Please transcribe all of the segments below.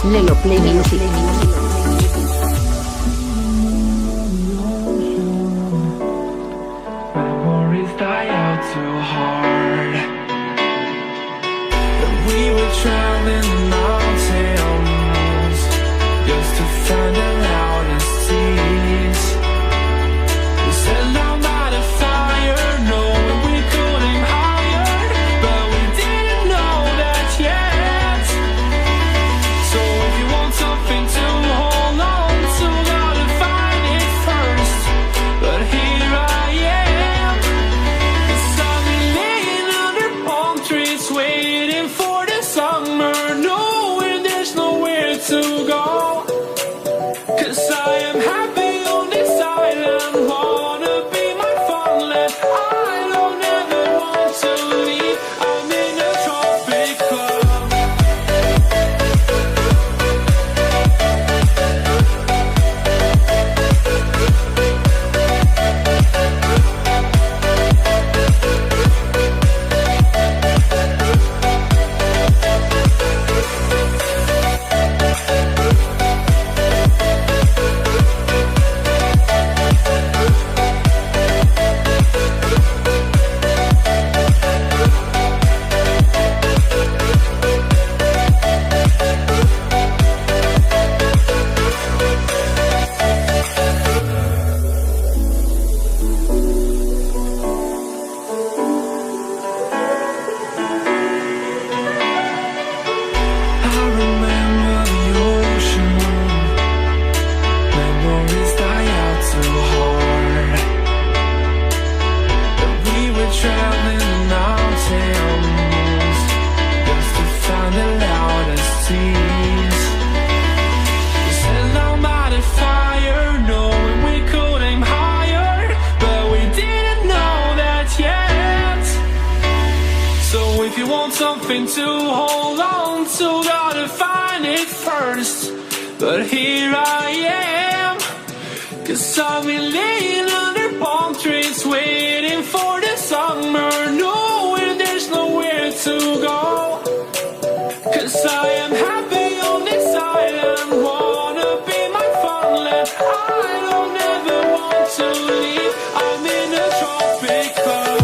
Lelo Play Music. Memories die out too hard. And we were traveling mountains just to find the loudest tears. We set down by the fire, knowing we could aim higher, but we didn't know that yet. So if you want something to hold on to, gotta find it first. But here I am, 'cause I've been laying under palm trees, waiting for the summer, knowing there's nowhere to go. 'Cause I am happy on this island, wanna be my farmland. I don't ever want to leave, I'm in a tropic club. I remember the ocean, memories die out too hard. And we were traveling mountains just to find the loudest tears. We sat down by the fire, knowing we could aim higher, but we didn't know that yet. So if you want something to hold on to, gotta find it first. But here I am, 'cause I've been laying under palm trees, waiting for the summer, knowing there's nowhere to go. 'Cause I am happy on this island, wanna be my farmland. I don't ever want to leave, I'm in a tropic club.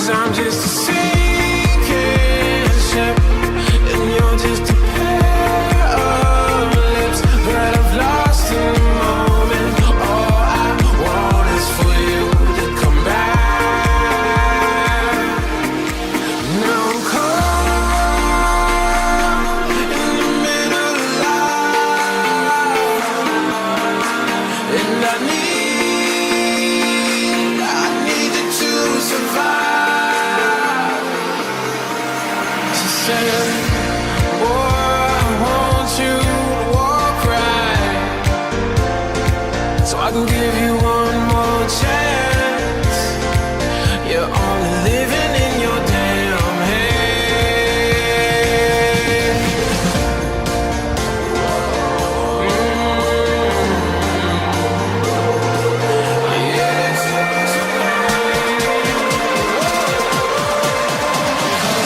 I'm just a sinking ship, and you're just a pair of lips that I've lost in the moment. All I want is for you to come back. Now I'm caught in the middle of life, and I need you to survive. Boy, I want you to walk right, so I can give you one more chance. You're only living in your damn head.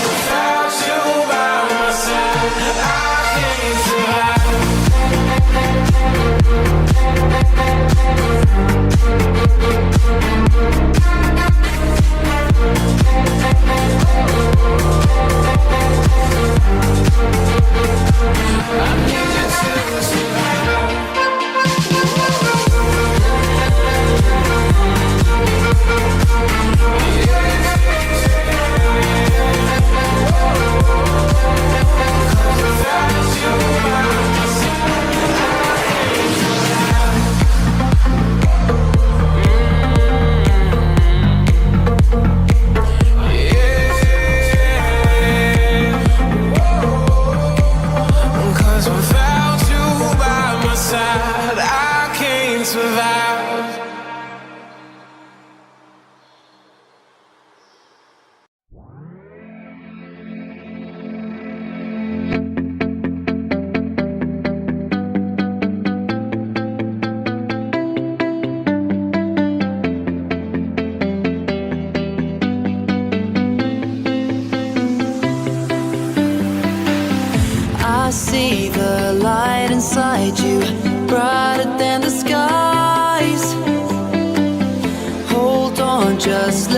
Without you by my side, I can't survive. I need you to survive. Without you by my side, cause without you by my side, I can't survive. I see the light inside you, brighter than the skies. Hold on, just